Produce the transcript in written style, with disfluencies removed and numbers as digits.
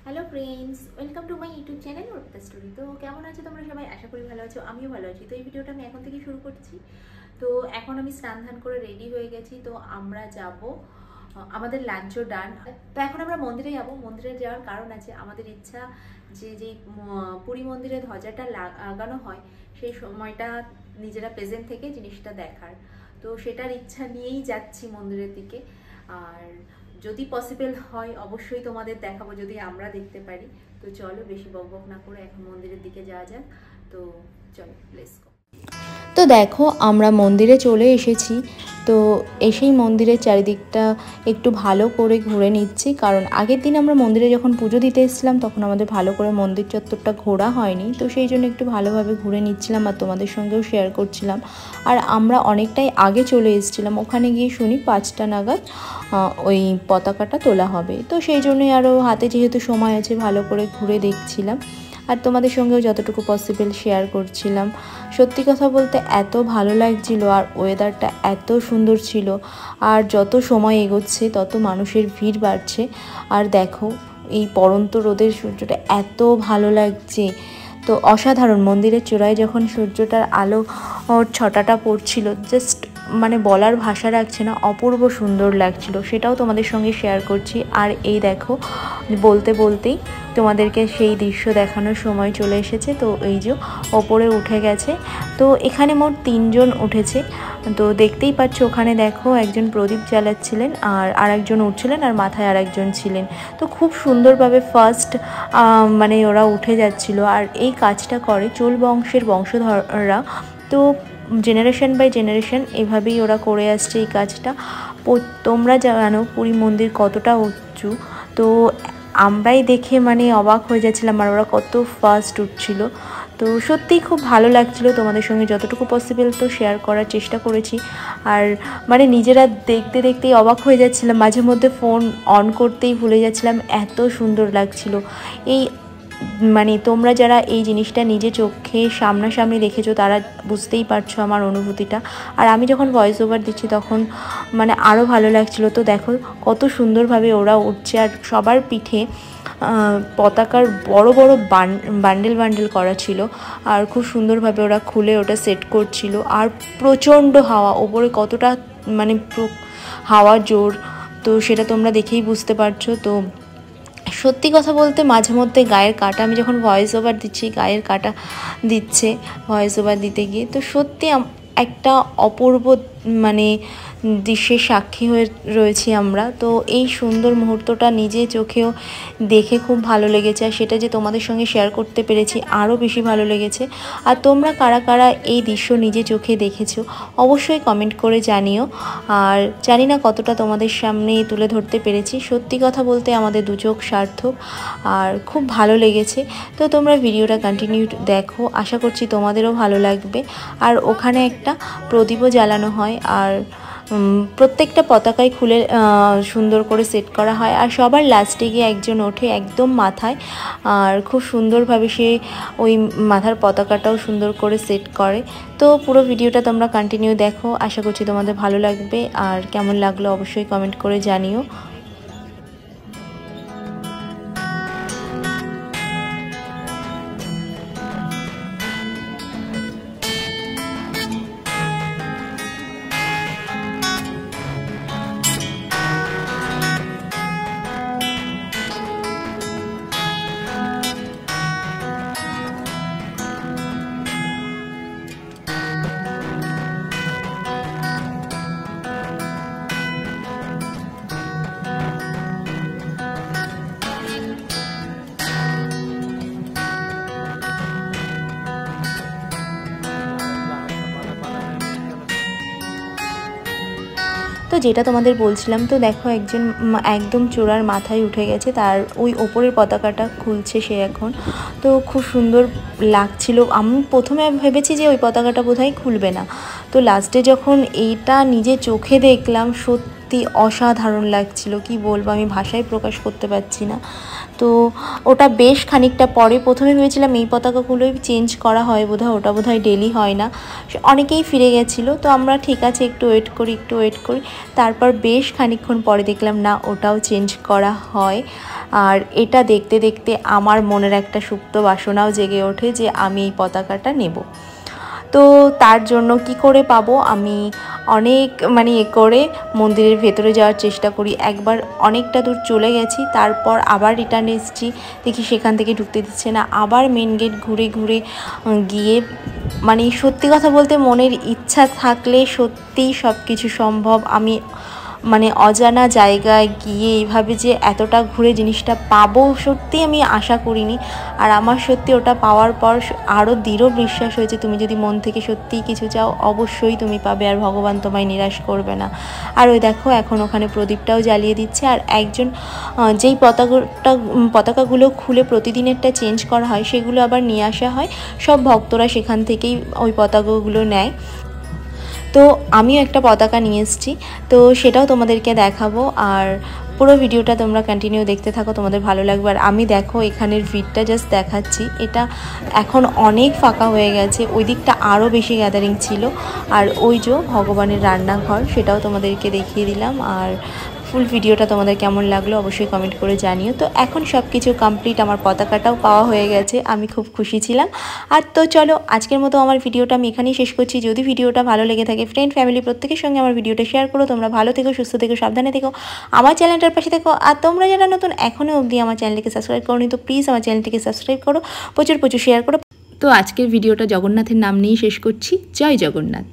Hello friends, welcome to my YouTube channel Arpita story. তো কেমন আছো তোমরা সবাই? আশা করি ভালো আছো, আমিও ভালো আছি। তো এই ভিডিওটা আমি এখন থেকে শুরু করছি। তো এখন আমি স্নান ধান করে রেডি হয়ে গেছি। তো আমরা যাব, আমাদের লাঞ্চও ডান। তো এখন আমরা মন্দিরে যাব। মন্দিরে যাওয়ার কারণ আছে, আমাদের ইচ্ছা যে পুরী মন্দিরে ধ্বজাটা লাগানো হয় সেই সময়টা নিজেরা প্রেজেন্ট থেকে জিনিসটা দেখার। তো সেটার ইচ্ছা নিয়েই যাচ্ছি মন্দিরের দিকে। আর যদি পসিবল হয় অবশ্যই তোমাদের দেখাবো, যদি আমরা দেখতে পারি। তো চলো বেশি বকবক না করে এখন মন্দিরের দিকে যাওয়া যাক। তো চলো, লেটস গো। তো দেখো আমরা মন্দিরে চলে এসেছি। তো এসেই মন্দিরের চারিদিকটা একটু ভালো করে ঘুরে নিচ্ছি, কারণ আগের দিন আমরা মন্দিরে যখন পুজো দিতে এসেছিলাম তখন আমাদের ভালো করে মন্দির চত্বরটা ঘোরা হয়নি। তো সেই জন্য একটু ভালোভাবে ঘুরে নিচ্ছিলাম আর তোমাদের সঙ্গেও শেয়ার করছিলাম। আর আমরা অনেকটাই আগে চলে এসেছিলাম, ওখানে গিয়ে শুনি 5টা নাগাদ ওই পতাকাটা তোলা হবে। তো সেই জন্যই আরও হাতে যেহেতু সময় আছে ভালো করে ঘুরে দেখছিলাম আর তোমাদের সঙ্গেও যতটুকু পসিবল শেয়ার করছিলাম। সত্যি কথা বলতে এত ভালো লাগছিল আর ওয়েদারটা এত সুন্দর ছিল। আর যত সময় এগোচ্ছে তত মানুষের ভিড় বাড়ছে। আর দেখো এই পড়ন্ত রোদের সূর্যটা এত ভালো লাগছে, তো অসাধারণ। মন্দিরের চূড়ায় যখন সূর্যটার আলো ছটাটা পড়ছিল, জাস্ট মানে বলার ভাষা রাখছে না, অপূর্ব সুন্দর লাগছিল। সেটাও তোমাদের সঙ্গে শেয়ার করছি। আর এই দেখো বলতে বলতেই তোমাদেরকে সেই দৃশ্য দেখানোর সময় চলে এসেছে। তো এই যে ওপরে উঠে গেছে, তো এখানে মোট 3 জন উঠেছে। তো দেখতেই পাচ্ছ ওখানে দেখো একজন প্রদীপ জ্বালাচ্ছিলেন আর আরেকজন উঠছিলেন আর মাথায় আরেকজন ছিলেন। তো খুব সুন্দরভাবে ফার্স্ট মানে ওরা উঠে যাচ্ছিল। আর এই কাজটা করে চোল বংশের বংশধররা। তো জেনারেশন বাই জেনারেশন এভাবেই ওরা করে আসছে এই কাজটা। তোমরা জানো পুরী মন্দির কতটা উঁচু, তো আমরাই দেখে মানে অবাক হয়ে যাচ্ছিলাম আর ওরা কত ফাস্ট উঠছিল। তো সত্যিই খুব ভালো লাগছিল। তোমাদের সঙ্গে যতটুকু পসিবল তো শেয়ার করার চেষ্টা করেছি। আর মানে নিজেরা দেখতে দেখতেই অবাক হয়ে যাচ্ছিলাম, মাঝে মধ্যে ফোন অন করতেই ভুলে যাচ্ছিলাম, এত সুন্দর লাগছিল। এই মানে তোমরা যারা এই জিনিসটা নিজে চোখে সামনাসামনি দেখেছো তারা বুঝতেই পারছো আমার অনুভূতিটা। আর আমি যখন ভয়েস ওভার দিচ্ছি তখন মানে আরও ভালো লাগছিলো। তো দেখো কত সুন্দরভাবে ওরা উঠছে আর সবার পিঠে পতাকার বড় বড় বান্ডেল করা ছিল। আর খুব সুন্দরভাবে ওরা খুলে ওটা সেট করছিল। আর প্রচণ্ড হাওয়া, ওপরে কতটা মানে হাওয়া জোর, তো সেটা তোমরা দেখেই বুঝতে পারছো। তো সত্যি কথা বলতে মাঝে মধ্যে গায়ের কাটা, আমি যখন ভয়েস ওভার দিচ্ছি গায়ের কাটা দিচ্ছে ভয়েস ওভার দিতে গিয়ে। তো সত্যি একটা অপূর্ব মানে দৃশ্যের সাক্ষী হয়ে রয়েছি আমরা। তো এই সুন্দর মুহূর্তটা নিজে চোখেও দেখে খুব ভালো লেগেছে, আর সেটা যে তোমাদের সঙ্গে শেয়ার করতে পেরেছি আরও বেশি ভালো লেগেছে। আর তোমরা কারা কারা এই দৃশ্য নিজে চোখে দেখেছো অবশ্যই কমেন্ট করে জানিও। আর জানি না কতটা তোমাদের সামনে তুলে ধরতে পেরেছি। সত্যি কথা বলতে আমাদের দু চোখ সার্থক আর খুব ভালো লেগেছে। তো তোমরা ভিডিওটা কন্টিনিউ দেখো, আশা করছি তোমাদেরও ভালো লাগবে। আর ওখানে একটা প্রদীপও জ্বালানো হয় আর প্রত্যেকটা পতাকায় খুলে সুন্দর করে সেট করা হয়। আর সবার লাস্টে গিয়ে একজন ওঠে একদম মাথায়, আর খুব সুন্দরভাবে সে ওই মাথার পতাকাটাও সুন্দর করে সেট করে। তো পুরো ভিডিওটা তোমরা কন্টিনিউ দেখো, আশা করছি তোমাদের ভালো লাগবে। আর কেমন লাগলো অবশ্যই কমেন্ট করে জানিও। তো যেটা তোমাদের বলছিলাম, তো দেখো একজন একদম চূড়ার মাথায় উঠে গেছে, তার ওই ওপরের পতাকাটা খুলছে সে এখন। তো খুব সুন্দর লাগছিল। আমি প্রথমে ভেবেছি যে ওই পতাকাটা বোধহয় খুলবে না, তো লাস্টে যখন এইটা নিজে চোখে দেখলাম সত্যি অসাধারণ লাগছিল, কি বলবো, আমি ভাষায় প্রকাশ করতে পারছি না। তো ওটা বেশ খানিকটা পরে, প্রথমে ভেবেছিলাম এই পতাকাগুলোই চেঞ্জ করা হয় বোধহয়, ওটা বোধহয় ডেলি হয় না, অনেকেই ফিরে গেছিলো। তো আমরা ঠিক আছে একটু ওয়েট করি, তারপর বেশ খানিকক্ষণ পরে দেখলাম না, ওটাও চেঞ্জ করা হয়। আর এটা দেখতে দেখতে আমার মনের একটা সুপ্ত বাসনাও জেগে ওঠে যে আমি এই পতাকাটা নেব। তো তার জন্য কি করে পাবো, আমি অনেক করে মন্দিরের ভেতরে যাওয়ার চেষ্টা করি। একবার অনেকটা দূর চলে গেছি, তারপর আবার রিটার্ন এসেছি, দেখি সেখান থেকে ঢুকতে দিচ্ছে না। আবার মেন গেট ঘুরে গিয়ে সত্যি কথা বলতে মনের ইচ্ছা থাকলে সত্যিই সব কিছু সম্ভব। আমি অজানা জায়গায় গিয়ে এইভাবে যে এতটা ঘুরে জিনিসটা পাবো সত্যি আমি আশা করিনি। আর আমার সত্যি ওটা পাওয়ার পর আরও দৃঢ় বিশ্বাস হয়েছে, তুমি যদি মন থেকে সত্যিই কিছু চাও অবশ্যই তুমি পাবে, আর ভগবান তোমায় নিরাশ করবে না। আর ওই দেখো এখন ওখানে প্রদীপটাও জ্বালিয়ে দিচ্ছে। আর একজন যেই পতাকাগুলো খুলে প্রতিদিনেরটা চেঞ্জ করা হয় সেগুলো আবার নিয়ে আসা হয়, সব ভক্তরা সেখান থেকেই ওই পতাকাগুলো নেয়। তো আমিও একটা পতাকা নিয়ে এসেছি, তো সেটাও তোমাদেরকে দেখাবো। আর পুরো ভিডিওটা তোমরা কন্টিনিউ দেখতে থাকো, তোমাদের ভালো লাগবে। আর আমি দেখো এখানের ভিড়টা জাস্ট দেখাচ্ছি, এটা এখন অনেক ফাঁকা হয়ে গেছে, ওই দিকটা আরও বেশি গ্যাদারিং ছিল। আর ওই যে ভগবানের রান্নাঘর, সেটাও তোমাদেরকে দেখিয়ে দিলাম। আর ফুল ভিডিওটা তোমাদের কেমন লাগলো অবশ্যই কমেন্ট করে জানিও। তো এখন সব কিছু কমপ্লিট, আমার পতাকাটাও পাওয়া হয়ে গেছে, আমি খুব খুশি ছিলাম। আর তো চলো আজকের মতো আমার ভিডিওটা আমি এখানেই শেষ করছি। যদি ভিডিওটা ভালো লেগে থাকে ফ্রেন্ড ফ্যামিলি প্রত্যেকের সঙ্গে আমার ভিডিওটা শেয়ার করো। তোমরা ভালো থেকো, সুস্থ থেকো, সাবধানে থেকো, আমার চ্যানেলটার পাশে থেকো। আর তোমরা যারা নতুন এখনও অবধি আমার চ্যানেলটিকে সাবস্ক্রাইব করোনি, তো প্লিজ আমার চ্যানেলটিকে সাবস্ক্রাইব করো, প্রচুর শেয়ার করো। তো আজকের ভিডিওটা জগন্নাথের নাম নিয়েই শেষ করছি। জয় জগন্নাথ।